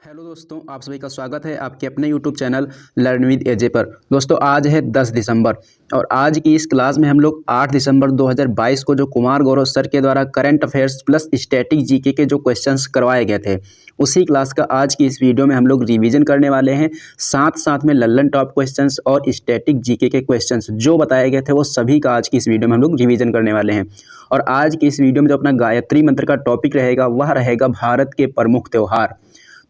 Hello दोस्तों, आप सभी का स्वागत है आपके अपने यूट्यूब चैनल लर्न विद एजे पर। दोस्तों आज है 10 दिसंबर और आज की इस क्लास में हम लोग 8 दिसंबर 2022 को जो कुमार गौरव सर के द्वारा current affairs plus static GK के जो क्वेश्चंस करवाए गए थे उसी क्लास का आज की इस वीडियो में हम लोग रिवीजन करने वाले हैं। साथ साथ में लल्लन टॉप क्वेश्चंस और स्टैटिक जीके के क्वेश्चंस जो बताए गए थे वो सभी का आज की इस वीडियो में हम लोग रिवीजन करने वाले हैं। और आज की इस वीडियो में जो अपना गायत्री मंत्र का टॉपिक रहेगा वह रहेगा भारत के प्रमुख त्यौहार।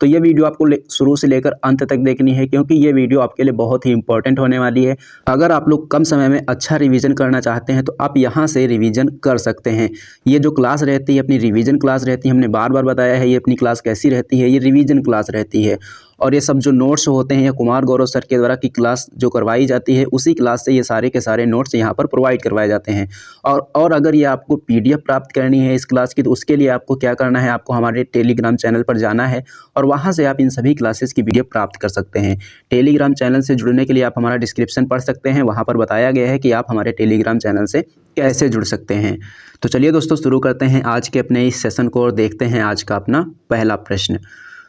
तो ये वीडियो आपको शुरू से लेकर अंत तक देखनी है क्योंकि ये वीडियो आपके लिए बहुत ही इंपॉर्टेंट होने वाली है। अगर आप लोग कम समय में अच्छा रिवीजन करना चाहते हैं तो आप यहाँ से रिवीजन कर सकते हैं। ये जो क्लास रहती है अपनी रिवीजन क्लास रहती है, हमने बार बार बताया है ये अपनी क्लास कैसी रहती है, ये रिवीजन क्लास रहती है। और ये सब जो नोट्स होते हैं ये कुमार गौरव सर के द्वारा की क्लास जो करवाई जाती है उसी क्लास से ये सारे के सारे नोट्स यहाँ पर प्रोवाइड करवाए जाते हैं। और अगर ये आपको पीडीएफ प्राप्त करनी है इस क्लास की तो उसके लिए आपको क्या करना है, आपको हमारे टेलीग्राम चैनल पर जाना है और वहाँ से आप इन सभी क्लासेस की पीडीएफ प्राप्त कर सकते हैं। टेलीग्राम चैनल से जुड़ने के लिए आप हमारा डिस्क्रिप्शन पढ़ सकते हैं, वहाँ पर बताया गया है कि आप हमारे टेलीग्राम चैनल से कैसे जुड़ सकते हैं। तो चलिए दोस्तों शुरू करते हैं आज के अपने इस सेशन को और देखते हैं आज का अपना पहला प्रश्न।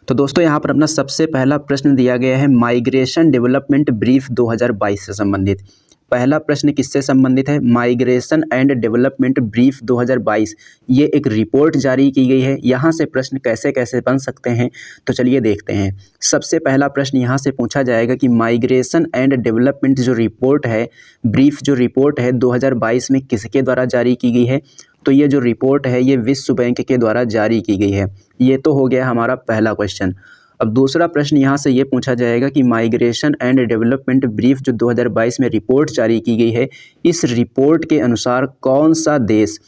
तो दोस्तों यहाँ पर अपना सबसे पहला प्रश्न दिया गया है माइग्रेशन डेवलपमेंट ब्रीफ 2022 से संबंधित। पहला प्रश्न किससे संबंधित है? Migration and development brief 2022। ये एक रिपोर्ट जारी की गई है। यहाँ से प्रश्न कैसे कैसे बन सकते हैं तो चलिए देखते हैं। सबसे पहला प्रश्न यहाँ से पूछा जाएगा कि माइग्रेशन एंड डेवलपमेंट जो रिपोर्ट है, ब्रीफ जो रिपोर्ट है 2022 में किसके द्वारा जारी की गई है? तो ये जो रिपोर्ट है ये विश्व बैंक के द्वारा जारी की गई है। ये तो हो गया हमारा पहला क्वेश्चन। अब दूसरा प्रश्न यहाँ से ये पूछा जाएगा कि माइग्रेशन एंड डेवलपमेंट ब्रीफ जो 2022 में रिपोर्ट जारी की गई है, इस रिपोर्ट के अनुसार कौन सा देश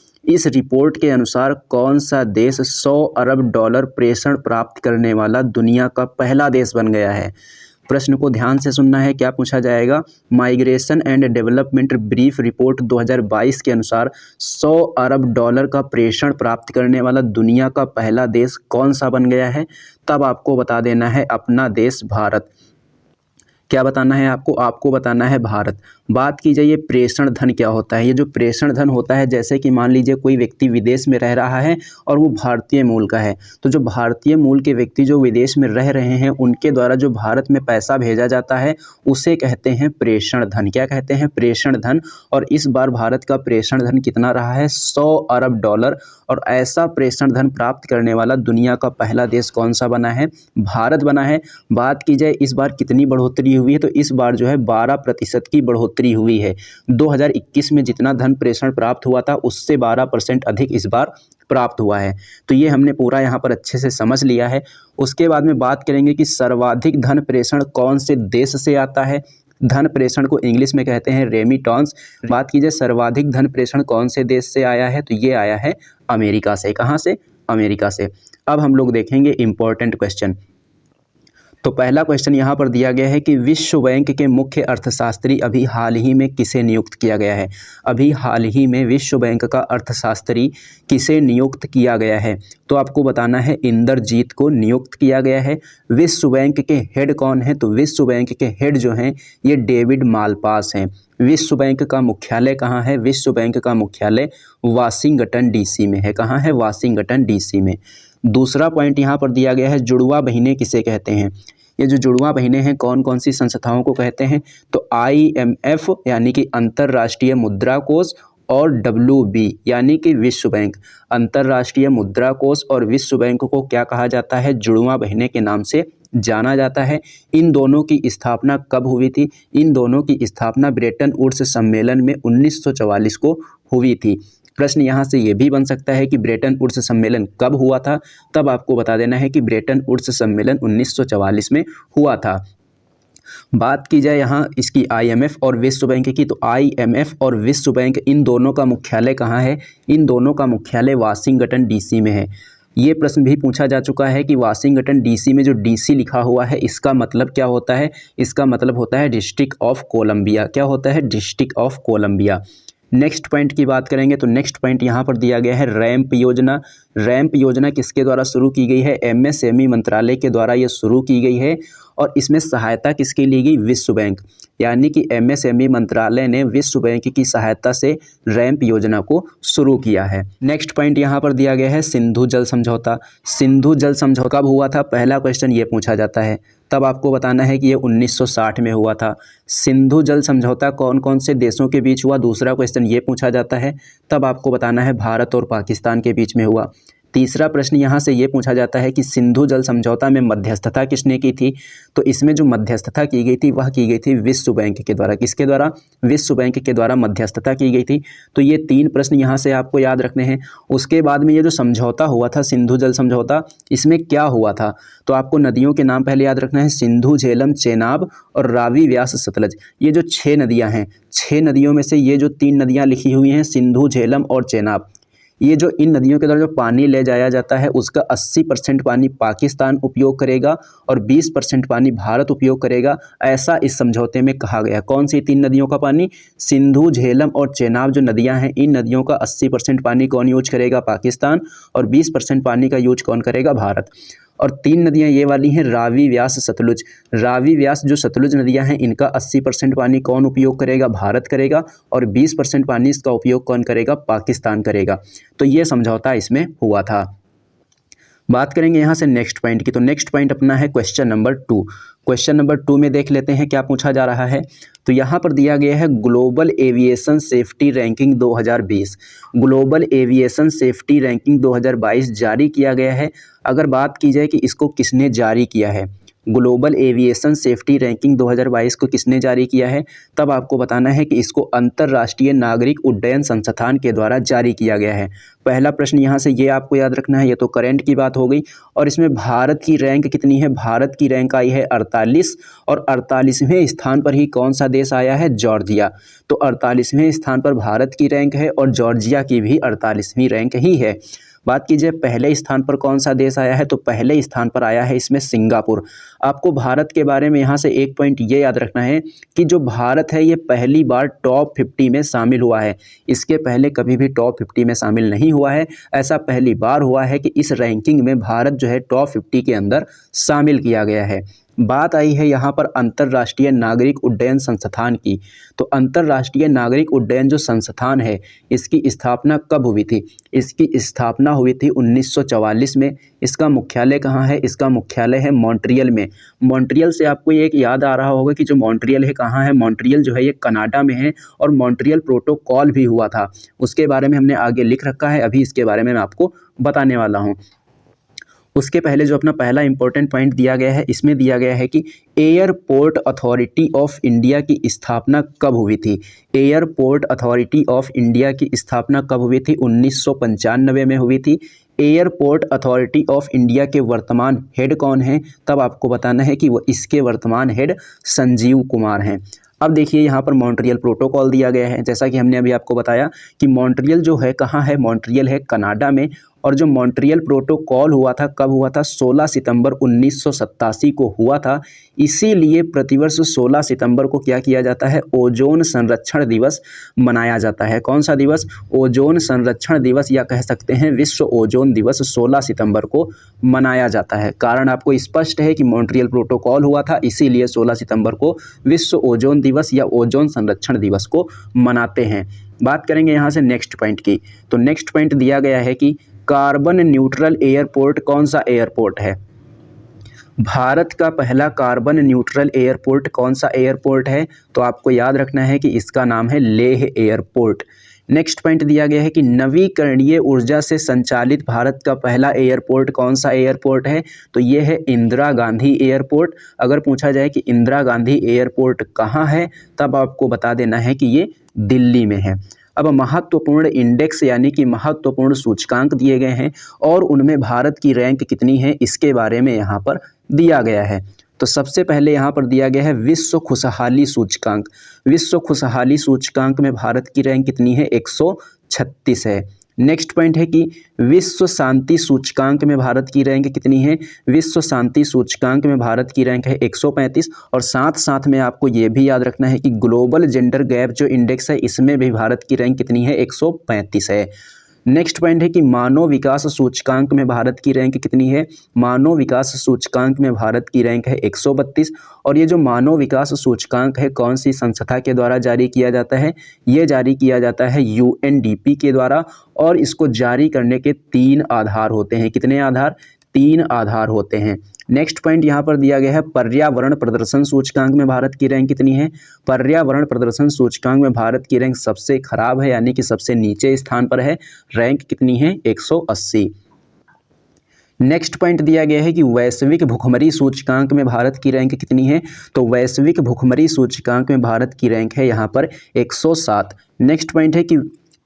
100 अरब डॉलर प्रेषण प्राप्त करने वाला दुनिया का पहला देश बन गया है? प्रश्न को ध्यान से सुनना है। क्या पूछा जाएगा? Migration and development brief report 2022 के अनुसार 100 अरब डॉलर का प्रेषण प्राप्त करने वाला दुनिया का पहला देश कौन सा बन गया है? तब आपको बता देना है अपना देश भारत। क्या बताना है आपको? आपको बताना है भारत। बात की जाए ये प्रेषण धन क्या होता है। ये जो प्रेषण धन होता है, जैसे कि मान लीजिए कोई व्यक्ति विदेश में रह रहा है और वो भारतीय मूल का है, तो जो भारतीय मूल के व्यक्ति जो विदेश में रह रहे हैं उनके द्वारा जो भारत में पैसा भेजा जाता है उसे कहते हैं प्रेषण धन। क्या कहते हैं? प्रेषण धन। और इस बार भारत का प्रेषण धन कितना रहा है? 100 अरब डॉलर। और ऐसा प्रेषण धन प्राप्त करने वाला दुनिया का पहला देश कौन सा बना है? भारत बना है। बात की जाए इस बार कितनी बढ़ोतरी हुई है तो इस बार जो है 12% की बढ़ोतरी हुई है। 2021 में जितना धन प्रेषण प्राप्त हुआ था उससे 12% अधिक इस बार प्राप्त हुआ है। तो ये हमने पूरा यहाँ पर अच्छे से समझ लिया है। उसके बाद में बात करेंगे कि सर्वाधिक धन प्रेषण कौन से देश से आता है। धन प्रेषण को इंग्लिश में कहते हैं रेमिटेंस। बात कीजिए सर्वाधिक धन प्रेषण कौन से देश से आया है तो ये आया है अमेरिका से। कहाँ से? अमेरिका से। अब हम लोग देखेंगे इंपॉर्टेंट क्वेश्चन। तो पहला क्वेश्चन यहाँ पर दिया गया है कि विश्व बैंक के मुख्य अर्थशास्त्री अभी हाल ही में किसे नियुक्त किया गया है? अभी हाल ही में विश्व बैंक का अर्थशास्त्री किसे नियुक्त किया गया है? तो आपको बताना है इंद्रजीत को नियुक्त किया गया है। विश्व बैंक के हेड कौन है? तो विश्व बैंक के हेड जो हैं ये डेविड मालपास हैं। विश्व बैंक का मुख्यालय कहाँ है? विश्व बैंक का मुख्यालय वाशिंगटन डीसी में है। कहाँ है? वाशिंगटन डीसी में। दूसरा पॉइंट यहाँ पर दिया गया है जुड़वा बहिनें किसे कहते हैं? ये जो जुड़वा बहिनें हैं कौन कौन सी संस्थाओं को कहते हैं? तो IMF यानी कि अंतर्राष्ट्रीय मुद्रा कोष और WB यानी कि विश्व बैंक। अंतर्राष्ट्रीय मुद्रा कोष और विश्व बैंक को क्या कहा जाता है? जुड़वा बहिनें के नाम से जाना जाता है। इन दोनों की स्थापना कब हुई थी? इन दोनों की स्थापना ब्रेटन वुड्स सम्मेलन में 1944 को हुई थी। प्रश्न यहाँ से ये भी बन सकता है कि ब्रेटन वुड्स सम्मेलन कब हुआ था? तब आपको बता देना है कि ब्रेटन वुड्स सम्मेलन 1944 में हुआ था। बात की जाए यहाँ इसकी IMF और विश्व बैंक की, तो IMF और विश्व बैंक इन दोनों का मुख्यालय कहाँ है? इन दोनों का मुख्यालय वाशिंगटन डीसी में है। ये प्रश्न भी पूछा जा चुका है कि वाशिंगटन डीसी में जो डीसी लिखा हुआ है इसका मतलब क्या होता है? इसका मतलब होता है डिस्ट्रिक्ट ऑफ कोलंबिया। क्या होता है? District of Columbia. Next point की बात करेंगे तो नेक्स्ट पॉइंट यहाँ पर दिया गया है रैंप योजना। रैंप योजना किसके द्वारा शुरू की गई है? एमएसएमई मंत्रालय के द्वारा ये शुरू की गई है। और इसमें सहायता किसकी ली गई? विश्व बैंक, यानी कि एमएसएमई मंत्रालय ने विश्व बैंक की सहायता से रैंप योजना को शुरू किया है। नेक्स्ट पॉइंट यहाँ पर दिया गया है सिंधु जल समझौता। सिंधु जल समझौता कब हुआ था? पहला क्वेश्चन ये पूछा जाता है। तब आपको बताना है कि ये 1960 में हुआ था। सिंधु जल समझौता कौन कौन से देशों के बीच हुआ? दूसरा क्वेश्चन ये पूछा जाता है। तब आपको बताना है भारत और पाकिस्तान के बीच में हुआ। तीसरा प्रश्न यहाँ से ये पूछा जाता है कि सिंधु जल समझौता में मध्यस्थता किसने की थी? तो इसमें जो मध्यस्थता की गई थी वह की गई थी विश्व बैंक के द्वारा। किसके द्वारा? विश्व बैंक के द्वारा मध्यस्थता की गई थी। तो ये 3 प्रश्न यहाँ से आपको याद रखने हैं। उसके बाद में ये जो समझौता हुआ था सिंधु जल समझौता, इसमें क्या हुआ था? तो आपको नदियों के नाम पहले याद रखना है, सिंधु, झेलम, चेनाब और रावी, व्यास, सतलज। ये जो 6 नदियाँ हैं, 6 नदियों में से ये जो 3 नदियाँ लिखी हुई हैं, सिंधु, झेलम और चेनाब, ये जो इन नदियों के द्वारा जो पानी ले जाया जाता है उसका 80% पानी पाकिस्तान उपयोग करेगा और 20% पानी भारत उपयोग करेगा, ऐसा इस समझौते में कहा गया। कौन सी 3 नदियों का पानी? सिंधु, झेलम और चेनाब जो नदियां हैं, इन नदियों का 80% पानी कौन यूज करेगा? पाकिस्तान। और 20% पानी का यूज कौन करेगा? भारत। और 3 नदियां ये वाली हैं रावी, व्यास, सतलुज। रावी, व्यास जो सतलुज नदियां हैं, इनका 80% पानी कौन उपयोग करेगा? भारत करेगा। और 20% पानी इसका उपयोग कौन करेगा? पाकिस्तान करेगा। तो ये समझौता इसमें हुआ था। बात करेंगे यहाँ से नेक्स्ट पॉइंट की। तो नेक्स्ट पॉइंट अपना है क्वेश्चन नंबर 2। क्वेश्चन नंबर 2 में देख लेते हैं क्या पूछा जा रहा है। तो यहाँ पर दिया गया है global aviation safety ranking 2020। Global aviation safety ranking 2022 जारी किया गया है। अगर बात की जाए कि इसको किसने जारी किया है, ग्लोबल एविएशन सेफ्टी रैंकिंग 2022 को किसने जारी किया है, तब आपको बताना है कि इसको अंतर्राष्ट्रीय नागरिक उड्डयन संस्थान के द्वारा जारी किया गया है। पहला प्रश्न यहाँ से ये आपको याद रखना है, ये तो करंट की बात हो गई। और इसमें भारत की रैंक कितनी है? भारत की रैंक आई है 48 और 48वें स्थान पर ही कौन सा देश आया है? जॉर्जिया। तो 48वें स्थान पर भारत की रैंक है और जॉर्जिया की भी 48वीं रैंक ही है। बात कीजिए पहले स्थान पर कौन सा देश आया है, तो पहले स्थान पर आया है इसमें सिंगापुर। आपको भारत के बारे में यहाँ से एक पॉइंट ये याद रखना है कि जो भारत है ये पहली बार टॉप 50 में शामिल हुआ है। इसके पहले कभी भी टॉप 50 में शामिल नहीं हुआ है। ऐसा पहली बार हुआ है कि इस रैंकिंग में भारत जो है टॉप 50 के अंदर शामिल किया गया है। बात आई है यहाँ पर अंतर्राष्ट्रीय नागरिक उड्डयन संस्थान की। तो अंतर्राष्ट्रीय नागरिक उड्डयन जो संस्थान है, इसकी स्थापना कब हुई थी? इसकी स्थापना हुई थी 1944 में। इसका मुख्यालय कहाँ है? इसका मुख्यालय है मॉन्ट्रियल में। मॉन्ट्रियल से आपको ये एक याद आ रहा होगा कि जो मॉन्ट्रियल है कहाँ है? मॉन्ट्रियल जो है ये कनाडा में है और मॉन्ट्रियल प्रोटोकॉल भी हुआ था, उसके बारे में हमने आगे लिख रखा है। अभी इसके बारे में मैं आपको बताने वाला हूँ। उसके पहले जो अपना पहला इंपॉर्टेंट पॉइंट दिया गया है, इसमें दिया गया है कि एयरपोर्ट अथॉरिटी ऑफ इंडिया की स्थापना कब हुई थी? एयरपोर्ट अथॉरिटी ऑफ इंडिया की स्थापना कब हुई थी? 1995 में हुई थी। एयरपोर्ट अथॉरिटी ऑफ इंडिया के वर्तमान हेड कौन हैं? तब आपको बताना है कि वो इसके वर्तमान हेड संजीव कुमार हैं। अब देखिए यहाँ पर मॉन्ट्रियल प्रोटोकॉल दिया गया है। जैसा कि हमने अभी आपको बताया कि मॉन्ट्रियल जो है कहाँ है? मॉन्ट्रियल है कनाडा में। और जो मॉन्ट्रियल प्रोटोकॉल हुआ था कब हुआ था? 16 सितंबर 1987 को हुआ था। इसीलिए प्रतिवर्ष 16 सितंबर को क्या किया जाता है? ओजोन संरक्षण दिवस मनाया जाता है। कौन सा दिवस? ओजोन संरक्षण दिवस, या कह सकते हैं विश्व ओजोन दिवस 16 सितंबर को मनाया जाता है। कारण आपको स्पष्ट है कि मॉन्ट्रियल प्रोटोकॉल हुआ था, इसीलिए 16 सितंबर को विश्व ओजोन दिवस या ओजोन संरक्षण दिवस को मनाते हैं। बात करेंगे यहाँ से नेक्स्ट पॉइंट की। तो नेक्स्ट पॉइंट दिया गया है कि कार्बन न्यूट्रल एयरपोर्ट कौन सा एयरपोर्ट है? भारत का पहला कार्बन न्यूट्रल एयरपोर्ट कौन सा एयरपोर्ट है? तो आपको याद रखना है कि इसका नाम है लेह एयरपोर्ट। नेक्स्ट पॉइंट दिया गया है कि नवीकरणीय ऊर्जा से संचालित भारत का पहला एयरपोर्ट कौन सा एयरपोर्ट है? तो ये है इंदिरा गांधी एयरपोर्ट। अगर पूछा जाए कि इंदिरा गांधी एयरपोर्ट कहाँ है, तब आपको बता देना है कि ये दिल्ली में है। अब महत्वपूर्ण इंडेक्स यानी कि महत्वपूर्ण सूचकांक दिए गए हैं और उनमें भारत की रैंक कितनी है, इसके बारे में यहाँ पर दिया गया है। तो सबसे पहले यहाँ पर दिया गया है विश्व खुशहाली सूचकांक। विश्व खुशहाली सूचकांक में भारत की रैंक कितनी है? 136 है। नेक्स्ट पॉइंट है कि विश्व शांति सूचकांक में भारत की रैंक कितनी है? विश्व शांति सूचकांक में भारत की रैंक है 135। और साथ साथ में आपको ये भी याद रखना है कि ग्लोबल जेंडर गैप जो इंडेक्स है, इसमें भी भारत की रैंक कितनी है? 135 है। नेक्स्ट पॉइंट है कि मानव विकास सूचकांक में भारत की रैंक कितनी है। मानव विकास सूचकांक में भारत की रैंक है 132। और ये जो मानव विकास सूचकांक है कौन सी संस्था के द्वारा जारी किया जाता है, ये जारी किया जाता है UNDP के द्वारा। और इसको जारी करने के 3 आधार होते हैं। कितने आधार? 3 आधार होते हैं। नेक्स्ट पॉइंट यहाँ पर दिया गया है पर्यावरण प्रदर्शन सूचकांक में भारत की रैंक कितनी है। पर्यावरण प्रदर्शन सूचकांक में भारत की रैंक सबसे खराब है, यानी कि सबसे नीचे स्थान पर है। रैंक कितनी है? 180। नेक्स्ट पॉइंट दिया गया है कि वैश्विक भुखमरी सूचकांक में भारत की रैंक कितनी है। तो वैश्विक भुखमरी सूचकांक में भारत की रैंक है यहाँ पर 107। नेक्स्ट पॉइंट है कि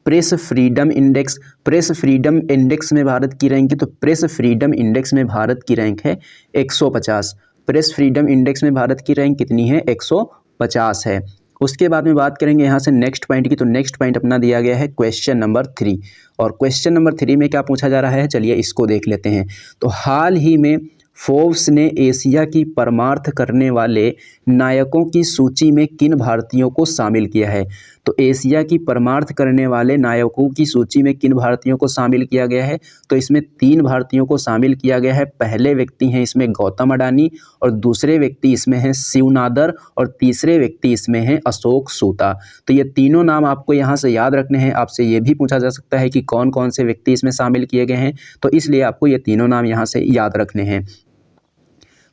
press freedom index, press freedom index में भारत की रैंक है। तो प्रेस फ्रीडम इंडेक्स में भारत की रैंक है 150। प्रेस फ्रीडम इंडेक्स में भारत की रैंक कितनी है? 150 है। उसके बाद में बात करेंगे यहाँ से नेक्स्ट पॉइंट की। तो नेक्स्ट पॉइंट अपना दिया गया है क्वेश्चन नंबर 3। और क्वेश्चन नंबर 3 में क्या पूछा जा रहा है, चलिए इसको देख लेते हैं। तो हाल ही में फोर्ब्स ने एशिया की परमार्थ करने वाले नायकों की सूची में किन भारतीयों को शामिल किया है। तो एशिया की परमार्थ करने वाले नायकों की सूची में किन भारतीयों को शामिल किया गया है। तो इसमें 3 भारतीयों को शामिल किया गया है। पहले व्यक्ति हैं इसमें गौतम अडानी, और दूसरे व्यक्ति इसमें हैं शिव नादर, और तीसरे व्यक्ति इसमें हैं अशोक सूता। तो ये तीनों नाम आपको यहाँ से याद रखने हैं। आपसे ये भी पूछा जा सकता है कि कौन कौन से व्यक्ति इसमें शामिल किए गए हैं, तो इसलिए आपको ये तीनों नाम यहाँ से याद रखने हैं।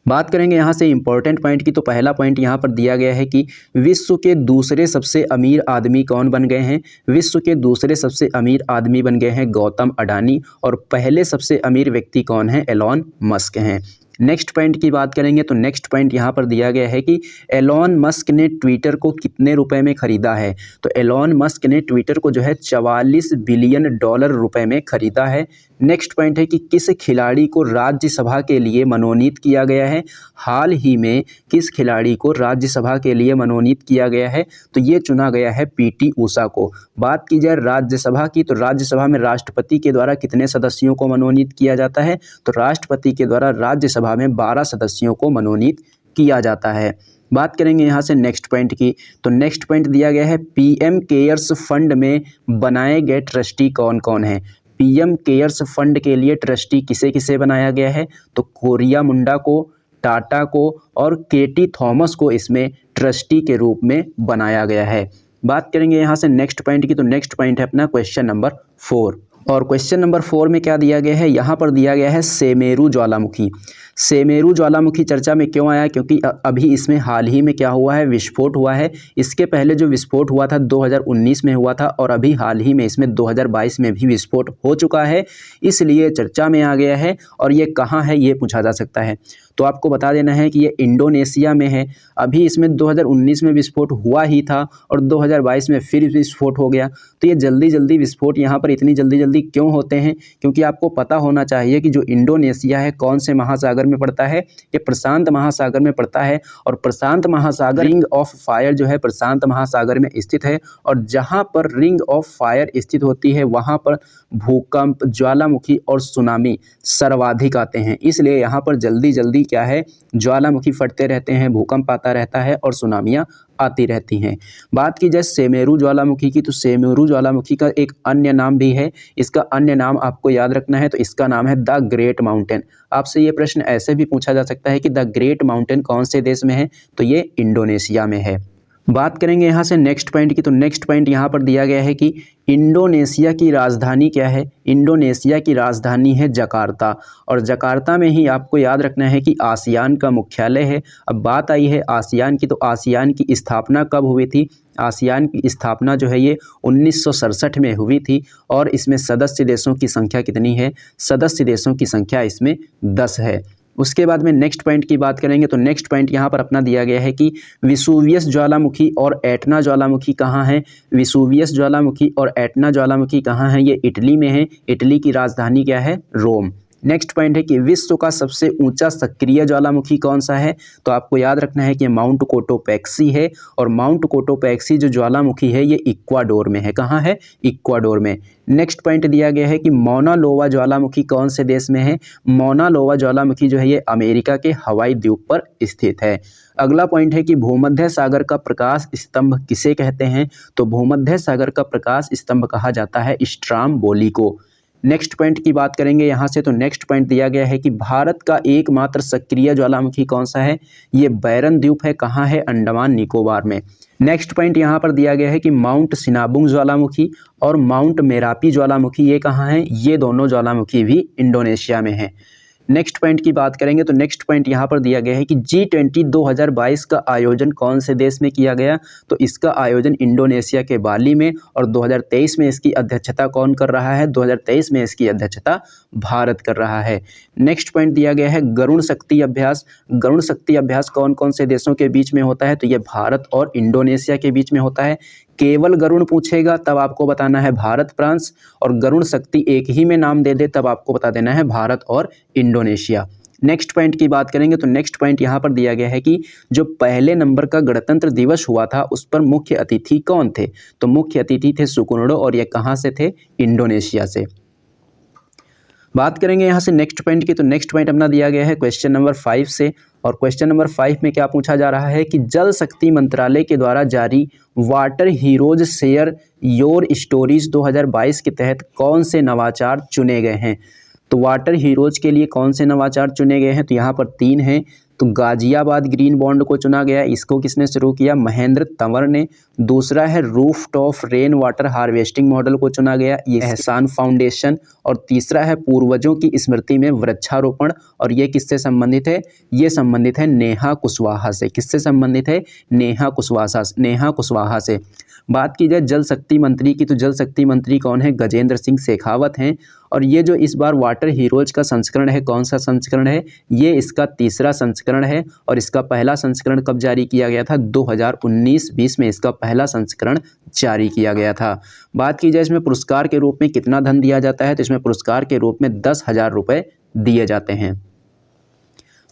बात करेंगे यहाँ से इंपॉर्टेंट पॉइंट की। तो पहला पॉइंट यहाँ पर दिया गया है कि विश्व के दूसरे सबसे अमीर आदमी कौन बन गए हैं। विश्व के दूसरे सबसे अमीर आदमी बन गए हैं गौतम अडानी, और पहले सबसे अमीर व्यक्ति कौन है? एलॉन मस्क हैं। नेक्स्ट पॉइंट की बात करेंगे तो नेक्स्ट पॉइंट यहाँ पर दिया गया है कि एलॉन मस्क ने ट्विटर को कितने रुपए में खरीदा है। तो एलॉन मस्क ने ट्विटर को जो है 44 बिलियन डॉलर रुपए में खरीदा है। नेक्स्ट पॉइंट है कि किस खिलाड़ी को राज्यसभा के लिए मनोनीत किया गया है। हाल ही में किस खिलाड़ी को राज्यसभा के लिए मनोनीत किया गया है। तो ये चुना गया है PT ऊषा को। बात की जाए राज्यसभा की, तो राज्यसभा में राष्ट्रपति के द्वारा कितने सदस्यों को मनोनीत किया जाता है। तो राष्ट्रपति के द्वारा राज्यसभा में 12 सदस्यों को मनोनीत किया जाता है। बात करेंगे यहाँ से नेक्स्ट पॉइंट की। तो नेक्स्ट पॉइंट दिया गया है PM केयर्स फंड में बनाए गए ट्रस्टी कौन कौन है। PM केयर्स फंड के लिए ट्रस्टी किसे किसे बनाया गया है। तो कोरिया मुंडा को, टाटा को और KT थॉमस को इसमें ट्रस्टी के रूप में बनाया गया है। बात करेंगे यहाँ से नेक्स्ट पॉइंट की। तो नेक्स्ट पॉइंट है अपना क्वेश्चन नंबर 4। और क्वेश्चन नंबर 4 में क्या दिया गया है, यहाँ पर दिया गया है सेमेरू ज्वालामुखी। सेमेरू ज्वालामुखी चर्चा में क्यों आया, क्योंकि अभी इसमें हाल ही में क्या हुआ है, विस्फोट हुआ है। इसके पहले जो विस्फोट हुआ था 2019 में हुआ था, और अभी हाल ही में इसमें 2022 में भी विस्फोट हो चुका है, इसलिए चर्चा में आ गया है। और ये कहाँ है ये पूछा जा सकता है। तो आपको बता देना है कि ये इंडोनेशिया में है। अभी इसमें 2019 में विस्फोट हुआ ही था और 2022 में फिर विस्फोट हो गया। तो ये जल्दी जल्दी विस्फोट यहाँ पर इतनी जल्दी जल्दी क्यों होते हैं, क्योंकि आपको पता होना चाहिए कि जो इंडोनेशिया है कौन से महासागर में पड़ता है। ये प्रशांत महासागर में पड़ता है, और प्रशांत महासागर रिंग ऑफ फायर जो है प्रशांत महासागर में स्थित है। और जहाँ पर रिंग ऑफ फायर स्थित होती है वहाँ पर भूकंप, ज्वालामुखी और सुनामी सर्वाधिक आते हैं। इसलिए यहाँ पर जल्दी जल्दी क्या है, ज्वालामुखी फटते रहते हैं, भूकंप आता रहता है और सुनामियाँ आती रहती हैं। बात की जाए सेमेरू ज्वालामुखी की, तो सेमेरू ज्वालामुखी का एक अन्य नाम भी है। इसका अन्य नाम आपको याद रखना है, तो इसका नाम है द ग्रेट माउंटेन। आपसे ये प्रश्न ऐसे भी पूछा जा सकता है कि द ग्रेट माउंटेन कौन से देश में है, तो ये इंडोनेशिया में है। बात करेंगे यहाँ से नेक्स्ट पॉइंट की। तो नेक्स्ट पॉइंट यहाँ पर दिया गया है कि इंडोनेशिया की राजधानी क्या है। इंडोनेशिया की राजधानी है जकार्ता, और जकार्ता में ही आपको याद रखना है कि आसियान का मुख्यालय है। अब बात आई है आसियान की, तो आसियान की स्थापना कब हुई थी। आसियान की स्थापना जो है ये 1967 में हुई थी, और इसमें सदस्य देशों की संख्या कितनी है, सदस्य देशों की संख्या इसमें 10 है। उसके बाद में नेक्स्ट पॉइंट की बात करेंगे, तो नेक्स्ट पॉइंट यहाँ पर अपना दिया गया है कि विसुवियस ज्वालामुखी और एटना ज्वालामुखी कहाँ है। विसुवियस ज्वालामुखी और एटना ज्वालामुखी कहाँ है, ये इटली में है। इटली की राजधानी क्या है, रोम। नेक्स्ट पॉइंट है कि विश्व का सबसे ऊंचा सक्रिय ज्वालामुखी कौन सा है, तो आपको याद रखना है कि माउंट कोटोपैक्सी है, और माउंट कोटोपैक्सी जो ज्वालामुखी है ये इक्वाडोर में है। कहाँ है? इक्वाडोर में। नेक्स्ट पॉइंट दिया गया है कि मौना लोवा ज्वालामुखी कौन से देश में है। मौना लोवा ज्वालामुखी जो है ये अमेरिका के हवाई द्वीप पर स्थित है। अगला पॉइंट है कि भूमध्य सागर का प्रकाश स्तंभ किसे कहते हैं, तो भूमध्य सागर का प्रकाश स्तंभ कहा जाता है स्ट्रामबोली को। नेक्स्ट पॉइंट की बात करेंगे यहाँ से, तो नेक्स्ट पॉइंट दिया गया है कि भारत का एकमात्र सक्रिय ज्वालामुखी कौन सा है, ये बैरन द्वीप है। कहाँ है? अंडमान निकोबार में। नेक्स्ट पॉइंट यहाँ पर दिया गया है कि माउंट सिनाबुंग ज्वालामुखी और माउंट मेरापी ज्वालामुखी ये कहाँ हैं, ये दोनों ज्वालामुखी भी इंडोनेशिया में हैं। नेक्स्ट पॉइंट की बात करेंगे तो नेक्स्ट पॉइंट यहाँ पर दिया गया है कि G20 2022 का आयोजन कौन से देश में किया गया, तो इसका आयोजन इंडोनेशिया के बाली में, और 2023 में इसकी अध्यक्षता कौन कर रहा है, 2023 में इसकी अध्यक्षता भारत कर रहा है। नेक्स्ट पॉइंट दिया गया है गरुण शक्ति अभ्यास। गरुण शक्ति अभ्यास कौन कौन से देशों के बीच में होता है, तो ये भारत और इंडोनेशिया के बीच में होता है। केवल गरुण पूछेगा तब आपको बताना है भारत फ्रांस, और गरुण शक्ति एक ही में नाम दे दे तब आपको बता देना है भारत और इंडोनेशिया। नेक्स्ट पॉइंट की बात करेंगे तो नेक्स्ट पॉइंट यहाँ पर दिया गया है कि जो पहले नंबर का गणतंत्र दिवस हुआ था उस पर मुख्य अतिथि कौन थे, तो मुख्य अतिथि थे सुकुर्णो, और ये कहाँ से थे, इंडोनेशिया से। बात करेंगे यहाँ से नेक्स्ट पॉइंट की, तो नेक्स्ट पॉइंट अपना दिया गया है क्वेश्चन नंबर 5 से, और क्वेश्चन नंबर 5 में क्या पूछा जा रहा है कि जल शक्ति मंत्रालय के द्वारा जारी water heroes share your stories 2022 के तहत कौन से नवाचार चुने गए हैं। तो वाटर हीरोज के लिए कौन से नवाचार चुने गए हैं, तो यहाँ पर 3 हैं। तो गाजियाबाद ग्रीन बॉन्ड को चुना गया, इसको किसने शुरू किया, महेंद्र तंवर ने। दूसरा है roof top rain water harvesting model को चुना गया, ये एहसान फाउंडेशन। और तीसरा है पूर्वजों की स्मृति में वृक्षारोपण, और ये किससे संबंधित है, ये संबंधित है नेहा कुशवाहा से। किससे संबंधित है, नेहा कुशवाहा से। बात की जाए जल शक्ति मंत्री की, तो जल शक्ति मंत्री कौन है, गजेंद्र सिंह शेखावत हैं। और ये जो इस बार वाटर हीरोज का संस्करण है, कौन सा संस्करण है, ये इसका तीसरा संस्करण है, और इसका पहला संस्करण कब जारी किया गया था, 2019-20 में इसका पहला संस्करण जारी किया गया था। बात की जाए इसमें पुरस्कार के रूप में कितना धन दिया जाता है, तो इसमें पुरस्कार के रूप में 10,000 रुपये दिए जाते हैं।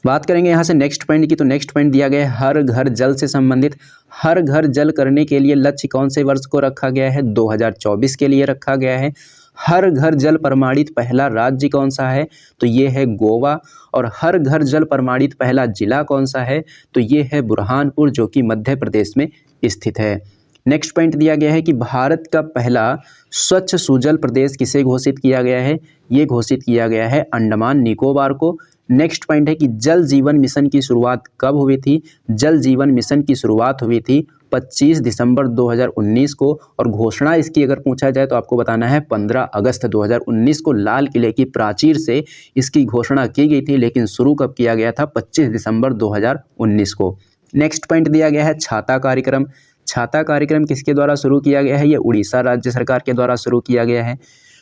बात करेंगे यहाँ से नेक्स्ट पॉइंट की, तो नेक्स्ट पॉइंट दिया गया है हर घर जल से संबंधित। हर घर जल करने के लिए लक्ष्य कौन से वर्ष को रखा गया है, 2024 के लिए रखा गया है। हर घर जल प्रमाणित पहला राज्य कौन सा है, तो ये है गोवा। और हर घर जल प्रमाणित पहला जिला कौन सा है, तो ये है बुरहानपुर, जो कि मध्य प्रदेश में स्थित है। नेक्स्ट पॉइंट दिया गया है कि भारत का पहला स्वच्छ सुजल प्रदेश किसे घोषित किया गया है, ये घोषित किया गया है अंडमान निकोबार को। नेक्स्ट पॉइंट है कि जल जीवन मिशन की शुरुआत कब हुई थी, जल जीवन मिशन की शुरुआत हुई थी 25 दिसंबर 2019 को, और घोषणा इसकी अगर पूछा जाए तो आपको बताना है 15 अगस्त 2019 को लाल किले की प्राचीर से इसकी घोषणा की गई थी, लेकिन शुरू कब किया गया था, 25 दिसंबर 2019 को। नेक्स्ट पॉइंट दिया गया है छाता कार्यक्रम। छाता कार्यक्रम किसके द्वारा शुरू किया गया है, ये उड़ीसा राज्य सरकार के द्वारा शुरू किया गया है।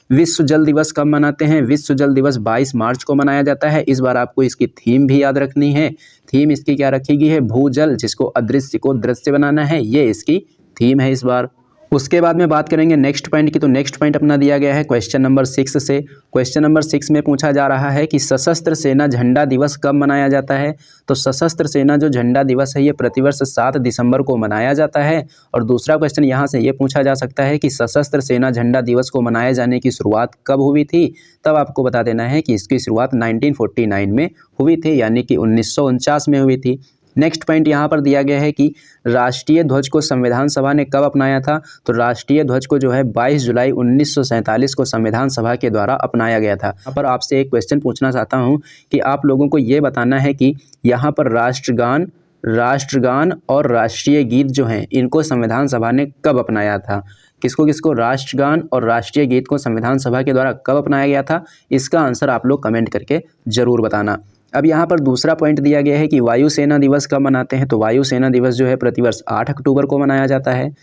विश्व जल दिवस कब मनाते हैं, विश्व जल दिवस 22 मार्च को मनाया जाता है। इस बार आपको इसकी थीम भी याद रखनी है। थीम इसकी क्या रखी गई है, भूजल, जिसको अदृश्य को दृश्य बनाना है, ये इसकी थीम है इस बार। उसके बाद में बात करेंगे नेक्स्ट पॉइंट की, तो नेक्स्ट पॉइंट अपना दिया गया है क्वेश्चन नंबर 6 से। क्वेश्चन नंबर 6 में पूछा जा रहा है कि सशस्त्र सेना झंडा दिवस कब मनाया जाता है। तो सशस्त्र सेना जो झंडा दिवस है ये प्रतिवर्ष 7 दिसंबर को मनाया जाता है। और दूसरा क्वेश्चन यहाँ से ये पूछा जा सकता है कि सशस्त्र सेना झंडा दिवस को मनाए जाने की शुरुआत कब हुई थी, तब आपको बता देना है कि इसकी शुरुआत 1949 में हुई थी, यानी कि 1949 में हुई थी। नेक्स्ट पॉइंट यहाँ पर दिया गया है कि राष्ट्रीय ध्वज को संविधान सभा ने कब अपनाया था। तो राष्ट्रीय ध्वज को जो है 22 जुलाई 1947 को संविधान सभा के द्वारा अपनाया गया था। यहाँ पर आपसे एक क्वेश्चन पूछना चाहता हूँ कि आप लोगों को ये बताना है कि यहाँ पर राष्ट्रगान और राष्ट्रीय गीत जो हैं इनको संविधान सभा ने कब अपनाया था। किसको किसको, राष्ट्रगान और राष्ट्रीय गीत को संविधान सभा के द्वारा कब अपनाया गया था, इसका आंसर आप लोग कमेंट करके ज़रूर बताना। अब यहाँ पर दूसरा पॉइंट दिया गया है कि वायुसेना दिवस कब मनाते हैं। तो वायुसेना दिवस जो है प्रतिवर्ष 8 अक्टूबर को मनाया जाता है।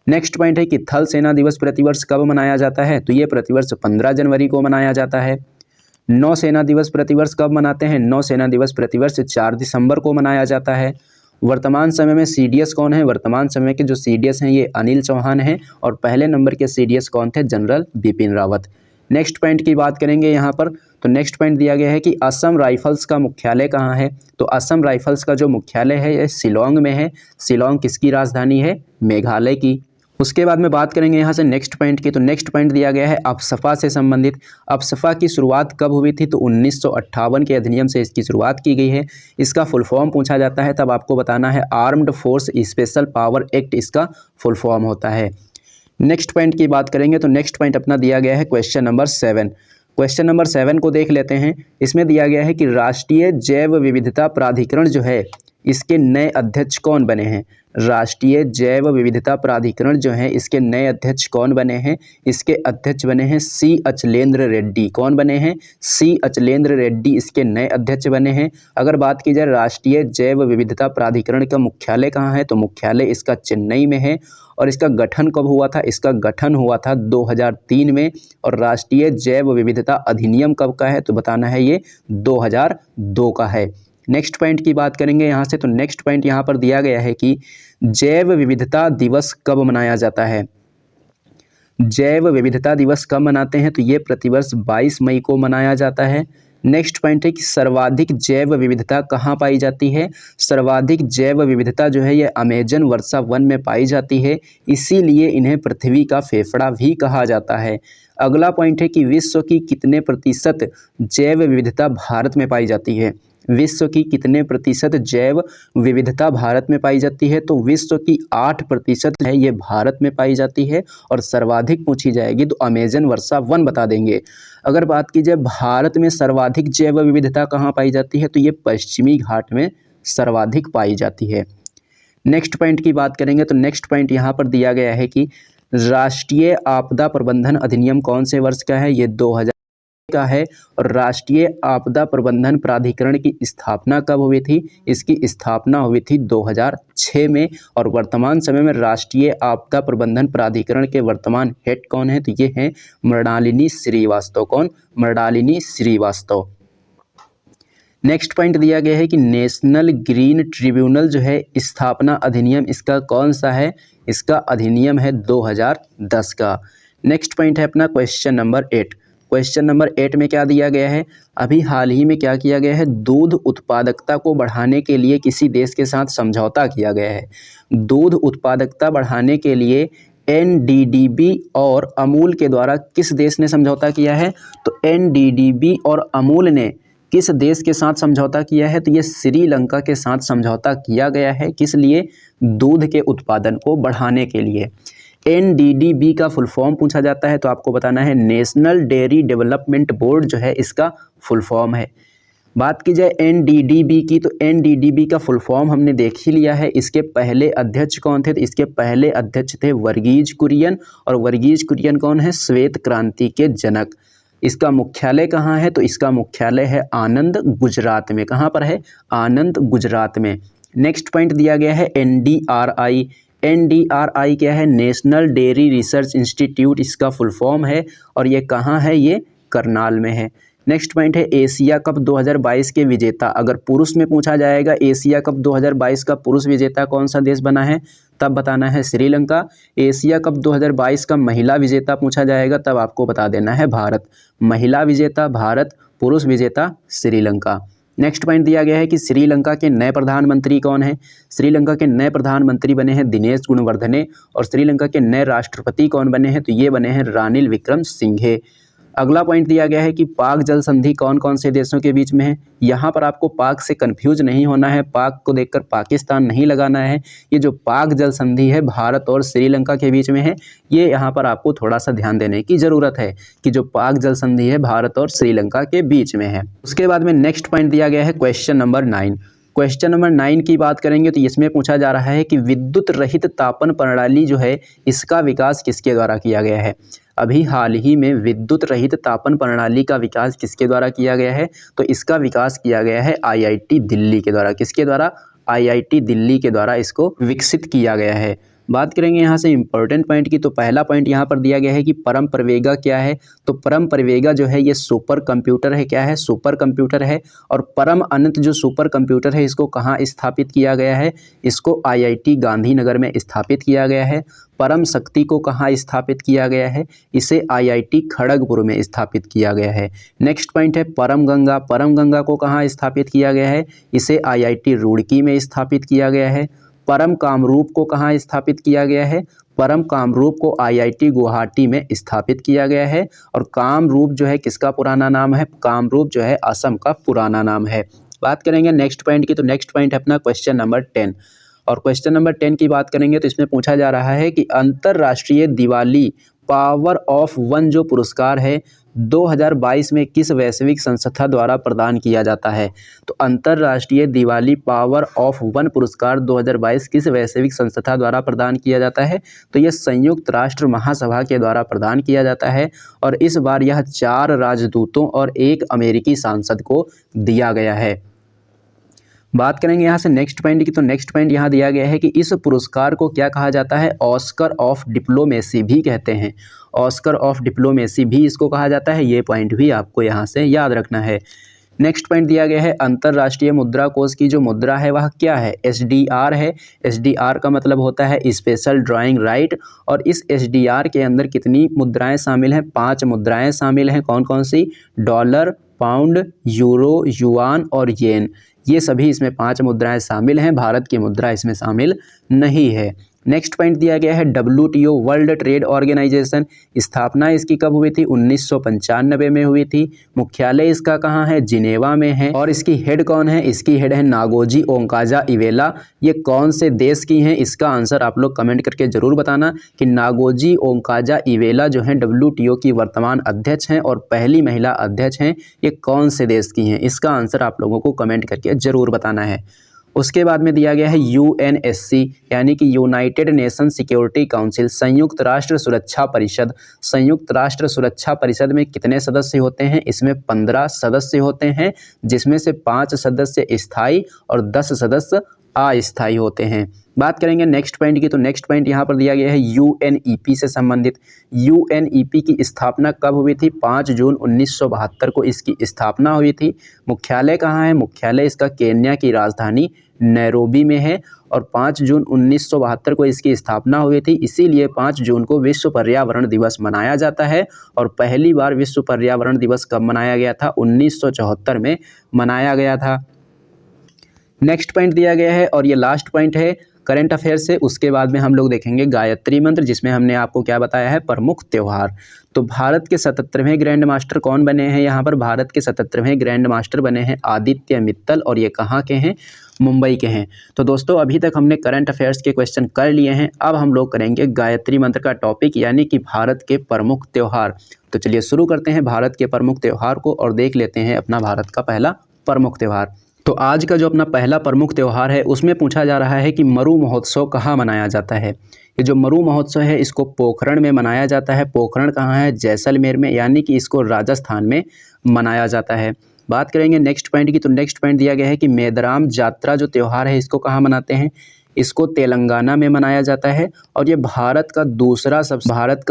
नेक्स्ट पॉइंट है कि थल सेना दिवस प्रतिवर्ष कब मनाया जाता है। तो ये प्रतिवर्ष 15 जनवरी को मनाया जाता है। नौसेना दिवस प्रतिवर्ष कब मनाते हैं। नौसेना दिवस प्रतिवर्ष 4 दिसंबर को मनाया जाता है। वर्तमान समय में CDS कौन है। वर्तमान समय के जो CDS हैं ये अनिल चौहान हैं, और पहले नंबर के CDS कौन थे, general Bipin Rawat. Next point की बात करेंगे यहाँ पर, तो नेक्स्ट पॉइंट दिया गया है कि असम राइफल्स का मुख्यालय कहाँ है। तो असम राइफल्स का जो मुख्यालय है ये शिलोंग में है। शिलोंग किसकी राजधानी है? मेघालय की। उसके बाद में बात करेंगे यहाँ से नेक्स्ट पॉइंट की। तो नेक्स्ट पॉइंट दिया गया है अफसफा से संबंधित। अफसफा की शुरुआत कब हुई थी? तो 1958 के अधिनियम से इसकी शुरुआत की गई है। इसका फुल फॉर्म पूछा जाता है तब आपको बताना है armed force special power act इसका फुल फॉर्म होता है। नेक्स्ट पॉइंट की बात करेंगे तो नेक्स्ट पॉइंट अपना दिया गया है क्वेश्चन नंबर 7। क्वेश्चन नंबर 7 को देख लेते हैं। इसमें दिया गया है कि राष्ट्रीय जैव विविधता प्राधिकरण जो है इसके नए अध्यक्ष कौन बने हैं? राष्ट्रीय जैव विविधता प्राधिकरण जो है इसके नए अध्यक्ष कौन बने हैं? इसके अध्यक्ष बने हैं सी अचलेंद्र रेड्डी। कौन बने हैं? सी अचलेंद्र रेड्डी इसके नए अध्यक्ष बने हैं। अगर बात की जाए राष्ट्रीय जैव विविधता प्राधिकरण का मुख्यालय कहाँ है? तो मुख्यालय इसका चेन्नई में है। और इसका गठन कब हुआ था? इसका गठन हुआ था 2003 में। और राष्ट्रीय जैव विविधता अधिनियम कब का है? तो बताना है ये 2002 का है। नेक्स्ट पॉइंट की बात करेंगे यहाँ से। तो नेक्स्ट पॉइंट यहाँ पर दिया गया है कि जैव विविधता दिवस कब मनाया जाता है? जैव विविधता दिवस कब मनाते हैं? तो ये प्रतिवर्ष 22 मई को मनाया जाता है। नेक्स्ट पॉइंट है कि सर्वाधिक जैव विविधता कहाँ पाई जाती है? सर्वाधिक जैव विविधता जो है ये अमेजन वर्षा वन में पाई जाती है, इसीलिए इन्हें पृथ्वी का फेफड़ा भी कहा जाता है। अगला पॉइंट है कि विश्व की कितने प्रतिशत जैव विविधता भारत में पाई जाती है? विश्व की कितने प्रतिशत जैव विविधता भारत में पाई जाती है? तो विश्व की 8% है ये भारत में पाई जाती है। और सर्वाधिक पूछी जाएगी तो अमेजन वर्षा वन बता देंगे। अगर बात की जाए भारत में सर्वाधिक जैव विविधता कहाँ पाई जाती है? तो ये पश्चिमी घाट में सर्वाधिक पाई जाती है। नेक्स्ट पॉइंट की बात करेंगे तो नेक्स्ट पॉइंट यहाँ पर दिया गया है कि राष्ट्रीय आपदा प्रबंधन अधिनियम कौन से वर्ष का है? ये 2000 का है। और राष्ट्रीय आपदा प्रबंधन प्राधिकरण की स्थापना कब हुई थी? इसकी स्थापना हुई थी 2006 में। और वर्तमान समय में राष्ट्रीय आपदा प्रबंधन प्राधिकरण के वर्तमान हेड कौन है? तो ये हैं मृणालिनी श्रीवास्तव। कौन? मृणालिनी श्रीवास्तव। नेक्स्ट पॉइंट दिया गया है कि नेशनल ग्रीन ट्रिब्यूनल जो है स्थापना अधिनियम इसका कौन सा है? इसका अधिनियम है 2010 का। नेक्स्ट पॉइंट है अपना क्वेश्चन नंबर 8। क्वेश्चन नंबर 8 में क्या दिया गया है? अभी हाल ही में क्या किया गया है? दूध उत्पादकता को बढ़ाने के लिए किसी देश के साथ समझौता किया गया है। दूध उत्पादकता बढ़ाने के लिए NDDB और अमूल के द्वारा किस देश ने समझौता किया है? तो NDDB और अमूल ने किस देश के साथ समझौता किया है? तो ये श्रीलंका के साथ समझौता किया गया है। किस लिए? दूध के उत्पादन को बढ़ाने के लिए। NDDB का फुल फॉर्म पूछा जाता है तो आपको बताना है नेशनल डेयरी डेवलपमेंट बोर्ड जो है इसका फुल फॉर्म है। बात की जाए NDDB की तो NDDB का फुल फॉर्म हमने देख ही लिया है। इसके पहले अध्यक्ष कौन थे? तो इसके पहले अध्यक्ष थे वर्गीज कुरियन। और वर्गीज कुरियन कौन है? श्वेत क्रांति के जनक। इसका मुख्यालय कहाँ है? तो इसका मुख्यालय है आनंद, गुजरात में। कहाँ पर है? आनंद, गुजरात में। नेक्स्ट पॉइंट दिया गया है NDRI। NDRI क्या है? नेशनल डेयरी रिसर्च इंस्टीट्यूट इसका फुल फॉर्म है। और ये कहाँ है? ये करनाल में है। नेक्स्ट पॉइंट है एशिया कप 2022 के विजेता। अगर पुरुष में पूछा जाएगा एशिया कप 2022 का पुरुष विजेता कौन सा देश बना है? तब बताना है श्रीलंका। एशिया कप 2022 का महिला विजेता पूछा जाएगा तब आपको बता देना है भारत। महिला विजेता भारत, पुरुष विजेता श्रीलंका। नेक्स्ट पॉइंट दिया गया है कि श्रीलंका के नए प्रधानमंत्री कौन है? श्रीलंका के नए प्रधानमंत्री बने हैं दिनेश गुणवर्धने। और श्रीलंका के नए राष्ट्रपति कौन बने हैं? तो ये बने हैं रानिल विक्रमसिंघे। अगला पॉइंट दिया गया है कि पाक जल संधि कौन कौन से देशों के बीच में है। यहाँ पर आपको पाक से कंफ्यूज नहीं होना है, पाक को देखकर पाकिस्तान नहीं लगाना है। ये जो पाक जल संधि है भारत और श्रीलंका के बीच में है, ये यहाँ पर आपको थोड़ा सा ध्यान देने की ज़रूरत है कि जो पाक जल संधि है भारत और श्रीलंका के बीच में है। उसके बाद में नेक्स्ट पॉइंट दिया गया है क्वेश्चन नंबर 9। क्वेश्चन नंबर 9 की बात करेंगे तो इसमें पूछा जा रहा है कि विद्युत रहित तापन प्रणाली जो है इसका विकास किसके द्वारा किया गया है। अभी हाल ही में विद्युत रहित तापन प्रणाली का विकास किसके द्वारा किया गया है? तो इसका विकास किया गया है IIT दिल्ली के द्वारा। किसके द्वारा? IIT दिल्ली के द्वारा इसको विकसित किया गया है। बात करेंगे यहाँ से इंपॉर्टेंट पॉइंट की, तो पहला पॉइंट यहाँ पर दिया गया है कि परम प्रवेगा क्या है। तो परम प्रवेगा जो है ये सुपर कंप्यूटर है, क्या है, सुपर कंप्यूटर है। और परम अनंत जो सुपर कंप्यूटर है इसको कहाँ स्थापित किया गया है, इसको IIT गांधीनगर में स्थापित किया गया है। परम शक्ति को कहाँ स्थापित किया गया है, इसे IIT खड़गपुर में स्थापित किया गया है। नेक्स्ट पॉइंट है परम गंगा, परम गंगा को कहाँ स्थापित किया गया है, इसे IIT रुड़की में स्थापित किया गया है। परम कामरूप को कहाँ स्थापित किया गया है, परम कामरूप को IIT गुवाहाटी में स्थापित किया गया है। और कामरूप जो है किसका पुराना नाम है, कामरूप जो है असम का पुराना नाम है। बात करेंगे नेक्स्ट पॉइंट की, तो नेक्स्ट पॉइंट है अपना क्वेश्चन नंबर 10। और क्वेश्चन नंबर 10 की बात करेंगे तो इसमें पूछा जा रहा है कि अंतर्राष्ट्रीय दिवाली पावर ऑफ वन जो पुरस्कार है 2022 में किस वैश्विक संस्था द्वारा प्रदान किया जाता है। तो अंतर्राष्ट्रीय दिवाली पावर ऑफ वन पुरस्कार 2022 किस वैश्विक संस्था द्वारा प्रदान किया जाता है, तो यह संयुक्त राष्ट्र महासभा के द्वारा प्रदान किया जाता है। और इस बार यह 4 राजदूतों और 1 अमेरिकी सांसद को दिया गया है। बात करेंगे यहाँ से नेक्स्ट पॉइंट की, तो नेक्स्ट पॉइंट यहाँ दिया गया है कि इस पुरस्कार को क्या कहा जाता है, ऑस्कर ऑफ डिप्लोमेसी भी कहते हैं। ऑस्कर ऑफ डिप्लोमेसी भी इसको कहा जाता है, ये पॉइंट भी आपको यहाँ से याद रखना है। नेक्स्ट पॉइंट दिया गया है अंतर्राष्ट्रीय मुद्रा कोष की जो मुद्रा है वह क्या है, SDR है। SDR का मतलब होता है स्पेशल ड्राइंग राइट। और इस SDR के अंदर कितनी मुद्राएं शामिल हैं, 5 मुद्राएं शामिल हैं। कौन कौन सी, डॉलर, पाउंड, यूरो, युआन और येन, ये सभी इसमें 5 मुद्राएं शामिल हैं। भारत की मुद्रा इसमें शामिल नहीं है। नेक्स्ट पॉइंट दिया गया है WTO वर्ल्ड ट्रेड ऑर्गेनाइजेशन, स्थापना इसकी कब हुई थी, 1995 में हुई थी। मुख्यालय इसका कहाँ है, जिनेवा में है। और इसकी हेड कौन है, इसकी हेड है नागोजी ओंकाजा-इवेला। ये कौन से देश की हैं, इसका आंसर आप लोग कमेंट करके जरूर बताना कि नागोजी ओंकाजा-इवेला जो हैं WTO की वर्तमान अध्यक्ष हैं और पहली महिला अध्यक्ष हैं, ये कौन से देश की हैं, इसका आंसर आप लोगों को कमेंट करके जरूर बताना है। उसके बाद में दिया गया है UNSC यानी कि यूनाइटेड नेशन सिक्योरिटी काउंसिल, संयुक्त राष्ट्र सुरक्षा परिषद। संयुक्त राष्ट्र सुरक्षा परिषद में कितने सदस्य होते हैं, इसमें 15 सदस्य होते हैं, जिसमें से 5 सदस्य स्थायी और 10 सदस्य अस्थायी होते हैं। बात करेंगे नेक्स्ट पॉइंट की, तो नेक्स्ट पॉइंट यहाँ पर दिया गया है UNEP से संबंधित। UNEP की स्थापना कब हुई थी, 5 जून 1972 को इसकी स्थापना हुई थी। मुख्यालय कहाँ है, मुख्यालय इसका केन्या की राजधानी नैरोबी में है। और 5 जून 1972 को इसकी स्थापना हुई थी, इसीलिए 5 जून को विश्व पर्यावरण दिवस मनाया जाता है। और पहली बार विश्व पर्यावरण दिवस कब मनाया गया था, 1974 में मनाया गया था। नेक्स्ट पॉइंट दिया गया है और ये लास्ट पॉइंट है करंट अफेयर से। उसके बाद में हम लोग देखेंगे गायत्री मंत्र, जिसमें हमने आपको क्या बताया है, प्रमुख त्यौहार। तो भारत के 77वें ग्रैंड मास्टर कौन बने हैं, यहाँ पर भारत के 77वें ग्रैंड मास्टर बने हैं आदित्य मित्तल, और ये कहाँ के हैं, मुंबई के हैं। तो दोस्तों अभी तक हमने करंट अफेयर्स के क्वेश्चन कर लिए हैं, अब हम लोग करेंगे गायत्री मंत्र का टॉपिक यानी कि भारत के प्रमुख त्यौहार। तो चलिए शुरू करते हैं भारत के प्रमुख त्यौहार को और देख लेते हैं अपना भारत का पहला प्रमुख त्यौहार। तो आज का जो अपना पहला प्रमुख त्यौहार है उसमें पूछा जा रहा है कि मरु महोत्सव कहाँ मनाया जाता है। ये जो मरु महोत्सव है इसको पोखरण में मनाया जाता है। पोखरण कहाँ है, जैसलमेर में, यानी कि इसको राजस्थान में मनाया जाता है। बात करेंगे नेक्स्ट पॉइंट की, तो नेक्स्ट पॉइंट दिया गया है कि मेदराम जात्रा जो त्यौहार है इसको कहाँ मनाते हैं, इसको तेलंगाना में मनाया जाता है। और ये भारत का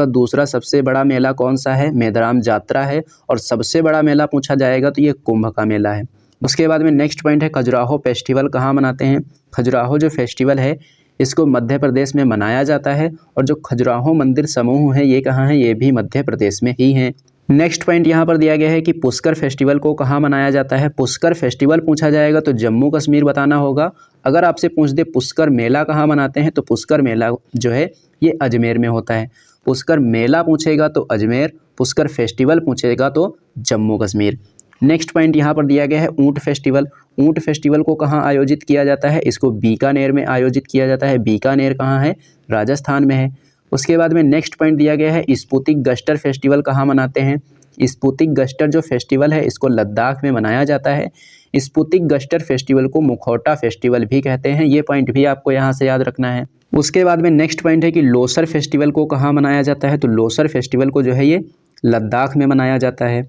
दूसरा सबसे बड़ा मेला कौन सा है, मेदराम जात्रा है। और सबसे बड़ा मेला पूछा जाएगा तो ये कुंभ का मेला है। उसके बाद में नेक्स्ट पॉइंट है खजुराहो फेस्टिवल कहाँ मनाते हैं। खजुराहो जो फेस्टिवल है इसको मध्य प्रदेश में मनाया जाता है। और जो खजुराहो मंदिर समूह है ये कहाँ है, ये भी मध्य प्रदेश में ही हैं। नेक्स्ट पॉइंट यहाँ पर दिया गया है कि पुष्कर फेस्टिवल को कहाँ मनाया जाता है। पुष्कर फेस्टिवल पूछा जाएगा तो जम्मू कश्मीर बताना होगा। अगर आपसे पूछ दे पुष्कर मेला कहाँ मनाते हैं तो पुष्कर मेला जो है ये अजमेर में होता है। पुष्कर मेला पूछेगा तो अजमेर, पुष्कर फेस्टिवल पूछेगा तो जम्मू कश्मीर। नेक्स्ट पॉइंट यहाँ पर दिया गया है ऊंट फेस्टिवल। ऊंट फेस्टिवल को कहाँ आयोजित किया जाता है, इसको बीकानेर में आयोजित किया जाता है। बीकानेर कहाँ है, राजस्थान में है। उसके बाद में नेक्स्ट पॉइंट दिया गया है स्पुतिक गस्टर फेस्टिवल कहाँ मनाते हैं। स्पुतिक गस्टर जो फेस्टिवल है इसको लद्दाख में मनाया जाता है। स्पुतिक गस्टर फेस्टिवल को मुखौटा फेस्टिवल भी कहते हैं, ये पॉइंट भी आपको यहाँ से याद रखना है। उसके बाद में नेक्स्ट पॉइंट है कि लोसर फेस्टिवल को कहाँ मनाया जाता है, तो लोसर फेस्टिवल को जो है ये लद्दाख में मनाया जाता है।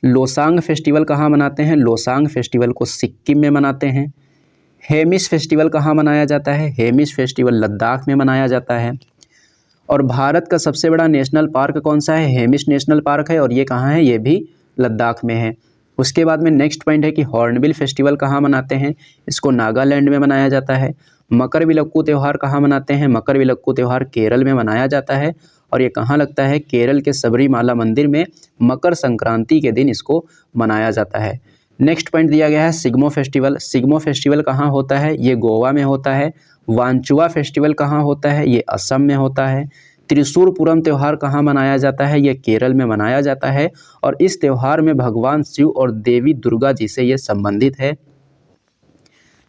लोसांग फेस्टिवल कहाँ मनाते हैं, लोसांग फेस्टिवल को सिक्किम में मनाते हैं। हेमिस फेस्टिवल कहाँ मनाया जाता है? हेमिस फेस्टिवल लद्दाख में मनाया जाता है। और भारत का सबसे बड़ा नेशनल पार्क कौन सा है? हेमिस नेशनल पार्क है और ये कहाँ है? ये भी लद्दाख में है। उसके बाद में नेक्स्ट पॉइंट है कि हॉर्नबिल फेस्टिवल कहाँ मनाते हैं? इसको नागालैंड में मनाया जाता है। मकरविलक्कू त्यौहार कहाँ मनाते हैं? मकरविलक्कू त्यौहार केरल में मनाया जाता है और ये कहाँ लगता है? केरल के सबरीमाला मंदिर में मकर संक्रांति के दिन इसको मनाया जाता है। नेक्स्ट पॉइंट दिया गया है सिग्मो फेस्टिवल। सिग्मो फेस्टिवल कहाँ होता है? ये गोवा में होता है। वांचुआ फेस्टिवल कहाँ होता है? ये असम में होता है। त्रिशूर पूरम त्यौहार कहाँ मनाया जाता है? ये केरल में मनाया जाता है और इस त्यौहार में भगवान शिव और देवी दुर्गा जी से ये संबंधित है।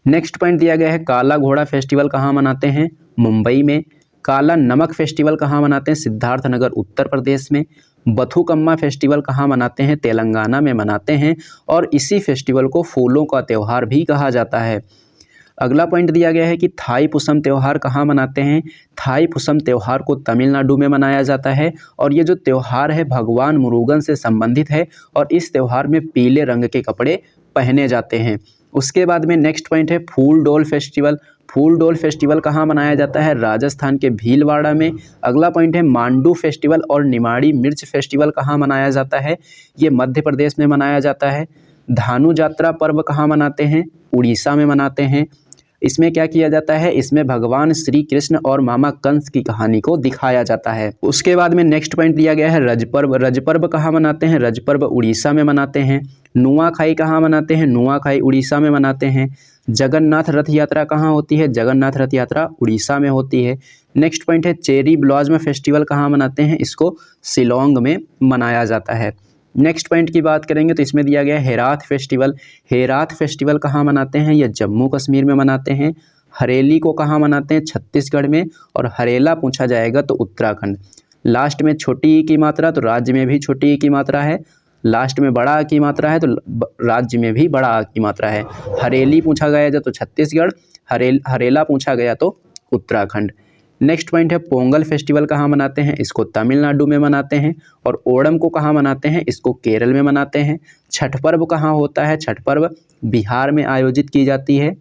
नेक्स्ट पॉइंट दिया गया है काला घोड़ा फेस्टिवल कहाँ मनाते हैं? मुंबई में। काला नमक फेस्टिवल कहाँ मनाते हैं? सिद्धार्थनगर उत्तर प्रदेश में। बथुकम्मा फेस्टिवल कहाँ मनाते हैं? तेलंगाना में मनाते हैं और इसी फेस्टिवल को फूलों का त्यौहार भी कहा जाता है। अगला पॉइंट दिया गया है कि थाई पुसम त्यौहार कहाँ मनाते हैं? थाई पुसम त्यौहार को तमिलनाडु में मनाया जाता है और ये जो त्यौहार है भगवान मुरुगन से संबंधित है और इस त्यौहार में पीले रंग के कपड़े पहने जाते हैं। उसके बाद में नेक्स्ट पॉइंट है फूल डोल फेस्टिवल। फूल डोल फेस्टिवल कहाँ मनाया जाता है? राजस्थान के भीलवाड़ा में। अगला पॉइंट है मांडू फेस्टिवल और निमाड़ी मिर्च फेस्टिवल कहाँ मनाया जाता है? ये मध्य प्रदेश में मनाया जाता है। धानु यात्रा पर्व कहाँ मनाते हैं? उड़ीसा में मनाते हैं। इसमें क्या किया जाता है? इसमें भगवान श्री कृष्ण और मामा कंस की कहानी को दिखाया जाता है। उसके बाद में नेक्स्ट पॉइंट दिया गया है रजपर्व। रजपर्व कहाँ मनाते हैं? रजपर्व उड़ीसा में मनाते हैं। नुआखाई कहाँ मनाते हैं? नुआखाई उड़ीसा में मनाते हैं। जगन्नाथ रथ यात्रा कहाँ होती है? जगन्नाथ रथ यात्रा उड़ीसा में होती है। नेक्स्ट पॉइंट है चेरी ब्लॉसम फेस्टिवल कहाँ मनाते हैं? इसको शिलोंग में मनाया जाता है। नेक्स्ट पॉइंट की बात करेंगे तो इसमें दिया गया है हेराथ फेस्टिवल। हेराथ फेस्टिवल कहाँ मनाते हैं? ये जम्मू कश्मीर में मनाते हैं। हरेली को कहाँ मनाते हैं? छत्तीसगढ़ में। और हरेला पूछा जाएगा तो उत्तराखंड। लास्ट में छोटी ई की मात्रा तो राज्य में भी छोटी ई की मात्रा है। लास्ट में बड़ा आ की मात्रा है तो राज्य में भी बड़ा आ की मात्रा है। हरेली पूछा गया तो छत्तीसगढ़, हरेला पूछा गया तो उत्तराखंड। नेक्स्ट पॉइंट है पोंगल फेस्टिवल कहाँ मनाते हैं? इसको तमिलनाडु में मनाते हैं। और ओणम को कहाँ मनाते हैं? इसको केरल में मनाते हैं। छठ पर्व कहाँ होता है? छठ पर्व बिहार में आयोजित की जाती है।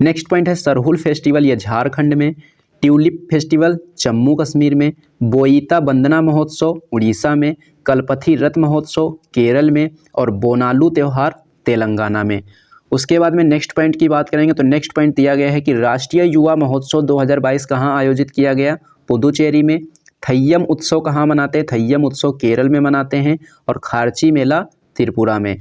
नेक्स्ट पॉइंट है सरहुल फेस्टिवल, ये झारखंड में। ट्यूलिप फेस्टिवल जम्मू कश्मीर में। बोईता बंदना महोत्सव उड़ीसा में। कलपथी रथ महोत्सव केरल में और बोनालू त्यौहार तेलंगाना में। उसके बाद में नेक्स्ट पॉइंट की बात करेंगे तो नेक्स्ट पॉइंट दिया गया है कि राष्ट्रीय युवा महोत्सव 2022 कहाँ आयोजित किया गया? पुदुचेरी में। थय्यम उत्सव कहाँ मनाते हैं? थय्यम उत्सव केरल में मनाते हैं और खारची मेला त्रिपुरा में।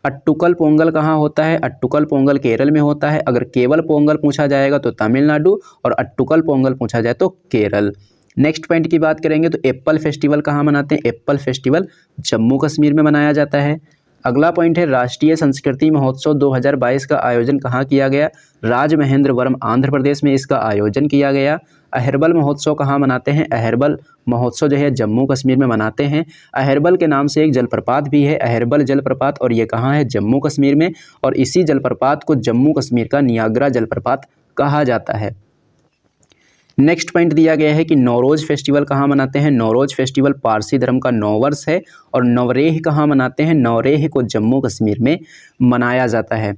अट्टुकल पोंगल कहाँ होता है? अट्टुकल पोंगल केरल में होता है। अगर केवल पोंगल पूछा जाएगा तो तमिलनाडु और अट्टुकल पोंगल पूछा जाए तो केरल। नेक्स्ट पॉइंट की बात करेंगे तो एप्पल फेस्टिवल कहाँ मनाते हैं? एप्पल फेस्टिवल जम्मू कश्मीर में मनाया जाता है। अगला पॉइंट है राष्ट्रीय संस्कृति महोत्सव 2022 का आयोजन कहाँ किया गया? राजमहेंद्रवरम आंध्र प्रदेश में इसका आयोजन किया गया। अहरबल महोत्सव कहाँ मनाते हैं? अहरबल महोत्सव जो है जम्मू कश्मीर में मनाते हैं। अहरबल के नाम से एक जलप्रपात भी है, अहरबल जलप्रपात, और ये कहाँ है? जम्मू कश्मीर में। और इसी जलप्रपात को जम्मू कश्मीर का नियाग्रा जलप्रपात कहा जाता है। नेक्स्ट पॉइंट दिया गया है कि नौरोज़ फेस्टिवल कहाँ मनाते हैं? नौरोज़ फेस्टिवल पारसी धर्म का नौ वर्ष है। और नवरेह कहाँ मनाते हैं? नवरेह को जम्मू कश्मीर में मनाया जाता है।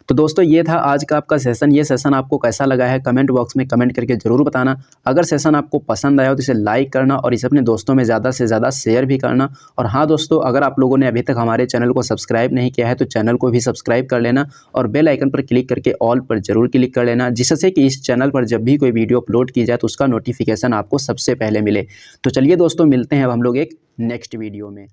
तो दोस्तों ये था आज का आपका सेशन। ये सेशन आपको कैसा लगा है कमेंट बॉक्स में कमेंट करके ज़रूर बताना। अगर सेशन आपको पसंद आया हो तो इसे लाइक करना और इसे अपने दोस्तों में ज़्यादा से ज़्यादा शेयर भी करना। और हाँ दोस्तों, अगर आप लोगों ने अभी तक हमारे चैनल को सब्सक्राइब नहीं किया है तो चैनल को भी सब्सक्राइब कर लेना और बेल आइकन पर क्लिक करके ऑल पर ज़रूर क्लिक कर लेना, जिससे कि इस चैनल पर जब भी कोई वीडियो अपलोड की जाए तो उसका नोटिफिकेशन आपको सबसे पहले मिले। तो चलिए दोस्तों, मिलते हैं अब हम लोग एक नेक्स्ट वीडियो में।